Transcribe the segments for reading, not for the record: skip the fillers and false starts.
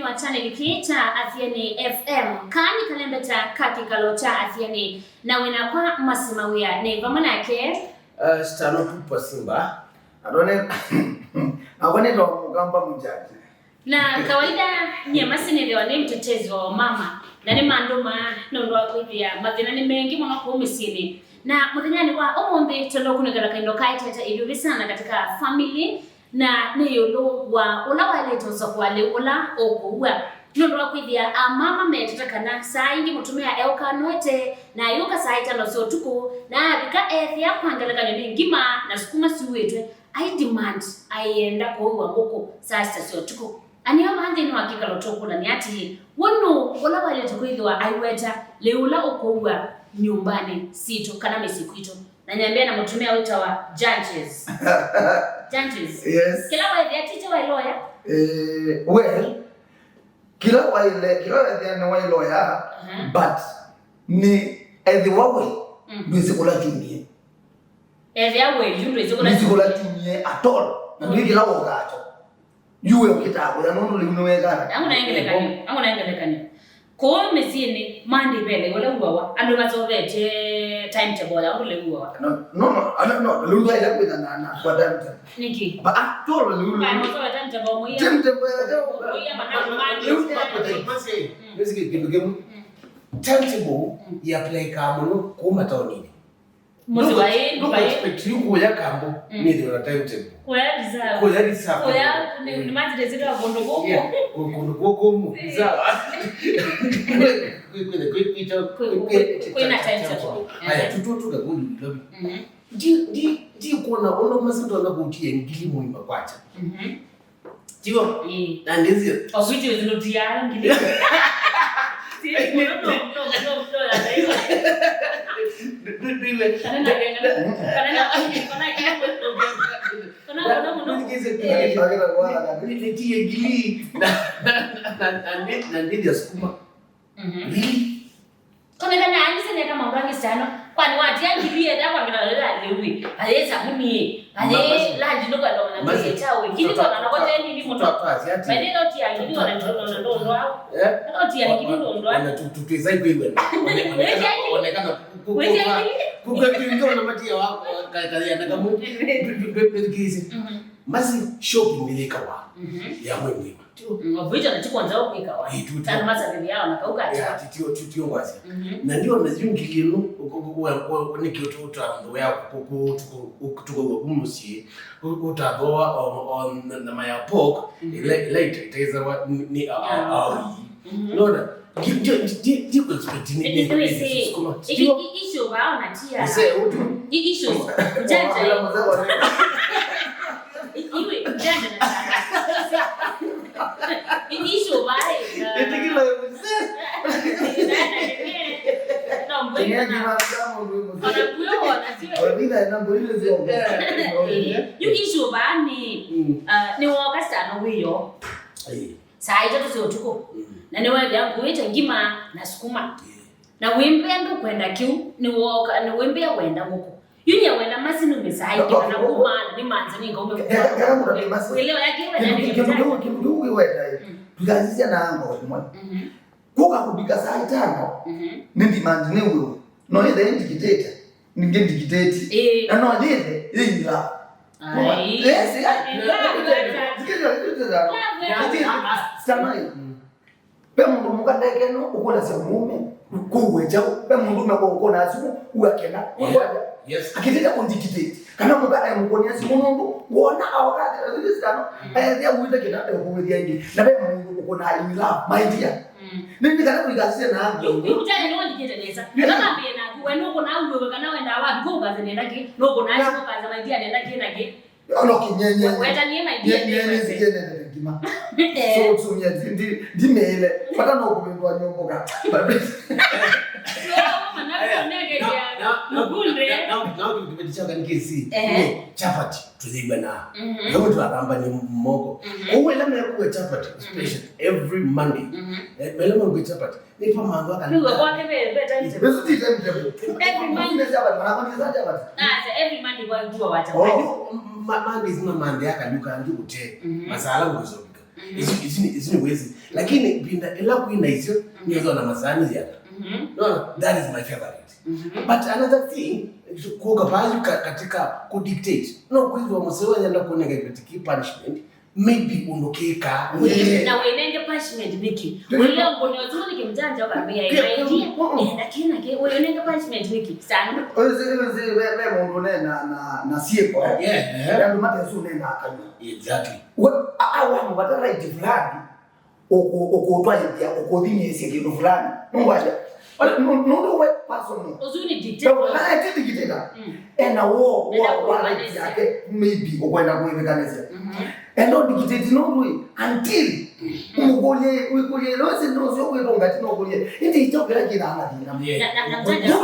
wa channel hii cha Athiani FM. Kani kalembe cha kakikalo cha Athiani na wena kwa masimawia ni vamana yake stano tupo Simba. Awane ndo mgamba mjaji. Na kawaida nyemasi niliwa ni mtetezi wa mama na ni mandoma nondo akwithia mathina ni mengi mwana kwa umisini. Na muthenya ni wa omombe tondo kunegala kaindo kaiteta iduvi sana katika family na ni yolo wa ula wale tozo kwa le ula okuwa nondo akwithia amama meteta kana saingi mutumia elka noete na yuka saita no so tuku na bika ethia kwangala kanyo ngima na sukuma suwetwe I demand aienda kwa ngoko sasa sio tuku ani amande no hakika lotokula ni ati wono ula wale tukwithwa aiweta leula okuwa nyumbani sito kana mesikwito na niambia na mutumia wita wa judges. Judges. Yes. Kila wae ya teacher wa lawyer? Well, kila wae ya wa lawyer, but ni the wawe ndio kula tumie. Wawe ndio kula tumie at all. Na ndio kila wagacho. Yuwe ukitako ya nono limunoweka. Angu naengelekani. Kwa mezini mandi pele wala uwa ando mazovete timetable ya ule uwa. No. Lulu ila kwenda na kwa timetable. Niki. Ba actual lulu. Ba no so timetable mo ya. Timetable ya mandi. Basically kinduge timetable ya play kamuno kuma taonini. Mwezi wa hii no expect you kuya kambo ni ndio timetable. Kuya reserve. Kuya ni maji desiro ya gondoko. Gondoko mu. Sawa. Kuna timetable. Haya tututuka kuli lobi. Ndi kuona ono mazindo anakutie ngili muima kwacha. Tiyo. Na ndizio. Obiti zinotiara ngili. Kwani watia ngilie da kwa ngala lewi aleza kuni ale lanji ndo kwa ndo na mtawe kile kwa na ngoja nini mtu bali ndo tia ngili wana ndo hao ndo tia ngili ndo wana tutuzai kwewe onekana kukwingo na matia wako kalia na kama kizi masi shopping nilikawa ya mwenye Wavita na chikwanza wako ikawa. Tana masa bibi yao na kauka ya titio ngwazi. Na ndio nazungilino kwa nikioto ndo yako kutuko kumusi utaboa on na maya pork later itaweza ni Lord give expecting ni kuma issue wao na tia issue jaja iwe jaja na issue why etikila no mbona you issue bani ni wakasa na wiyo sai joto sio tuko na ni wewe yangu wita ngima na sukuma na wembe ndo kwenda kiu ni woka ni wembe wenda huko yuni wenda masinu mesai kana kuma ni manza ni ngombe kwa leo yake wenda kimudu wenda tukazisia na ango mwa kuka kubika saa 5 nindi manzi ne uyo no ile indicate ninge indicate na no ile ila yes sana pe mundu mukandeke no ukola se mume kuweja pe mundu mako ukona asiku uakena yes akitenda kundicate kana mugada mukonia si mundu wona awakati zilizano ya uita kina kuwedia ngi na pe mundu ukona ila my dear nini kana kulikazia na hapo ukutane no ndiketeleza kama bena wewe uko na uwe kana wenda wapi kwa kaza nenda ki no uko na sio kaza my dear nenda ki na ki ono kinyenye wewe ni my dear nyenye zikene ngima so nya ndi mele pata no kumendwa nyombo ka na tukibetichaka nikisi chapati tuziba na kama tuaramba ni mmogo uwe lamna yakuwe chapati special every Monday belema ngwe chapati ni pa manzo kana ndio kwa kebe time every Monday chapati mara kwa chapati every Monday kwa jua wacha Monday zina Monday akanuka ndio kute masala ngozobika Isn't wezi. Lakini binda ela kuina hizo nizo na masani ya. No, that is my favorite. But another thing, kuoga pale katika ku dictate. No, kwa Mwakosewa yenda kuonega katika punishment. Maybe undokeka. Na wenenge punishment Niki. Wewe mbona uzuri kimjanja ukamwambia idea. Lakini ke wenenge punishment Niki. Sana. Wewe mundu na sieko. Yeah. Ndio mate sio nena akani. Exactly. Awa mbata right fulani. Okotwa ya okodini ese kintu fulani. Ngwaje. No way personal. Uzuri dictate. Na dictate. Na wo yake maybe okwenda kuimekanisa. And not dictate no way until ukole lose no sio kwa ngati no kule ndi itokera kina ana dina na mtanja na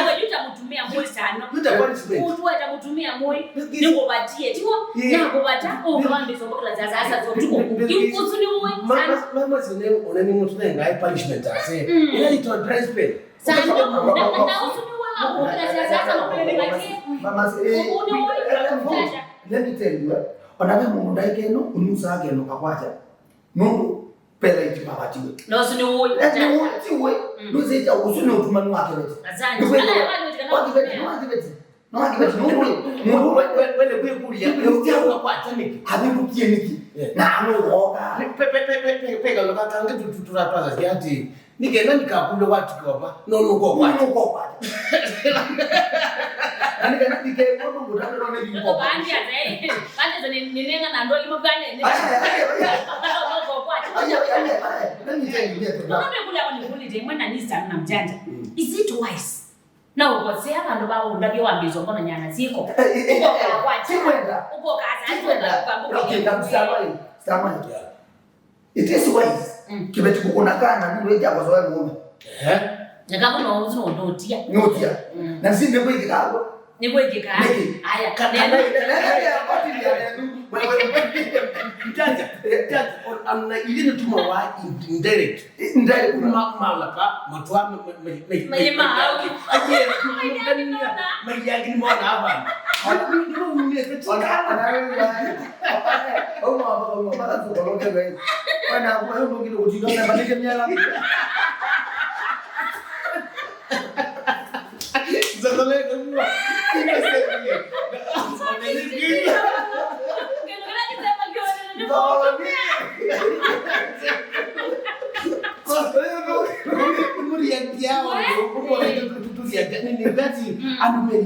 wewe utamtumia moyo sana mtu atakutumia moyo niko batie tio na kubata ovande so kwa sasa so tuko ukuzuni wewe mama zine onani mtu na ngai punishment ase ila ito dress pen sana na usuni wala kwa sasa na kwa mama let me tell you, onabe mundu ndaikeno unusa akeno kakwacha mundu pela itibabatiwe no sini uwe tiwe nuzeja usune utumani wake leti azani mundu wele kuikulia kakwacha Niki habirukie Niki na amewoga pega lokatanga tuturapaza yati Niki nani kakule watu kwa no kwa ani kana dike mundu ngudano ne biko bandi azae bandi ninenga na ndo limo gane ne nani tena mwana nisa na mjanja. Is it wise? Na ukosea bantu bawo ndabyo wambizwa mbona nyana ziko. Uko kwenda. Uko kaza Stamani. It is wise. Kibeti kukonakana ndio ejabo zoe mume. Nyakamo no uzo notia. Notia. Na sinde kwegikago. Ni kwegikago. Aya kana Mjanja, amna ilini tuma wa indirect mala pa matwa mayema auki aje mayagi mwana hapa ndio mimi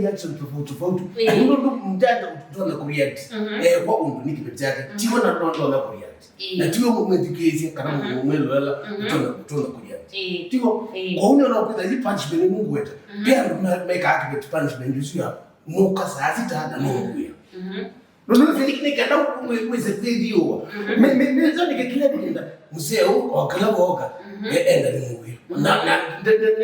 reaction tofauti ndio mjanja utotona ku react kwa undu Niki pete yake tiwa na ndo na ku react na tiwa mumedikezi kana mumelela utotona ku react tiwa kwa unyo na kuita hii punishment Mungu wetu pia make accurate punishment usio moka sasa tada Mungu ya ndio Niki kana kumweze video mimi ndio nikikile binda mzee wakala woga enda ni Mungu na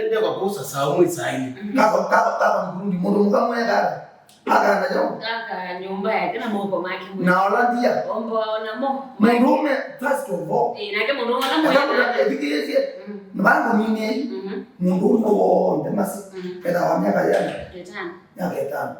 ndio kwa kosa sawa saini kama mgurundi mondo mukamwe gara akana jo aka nyumba yake na moko maki na Olandia ombo na mo mundume first of all na ke mundu na mo ya dikiyesi mbango mimi mundu no ndemasi kada wa miaka ya 5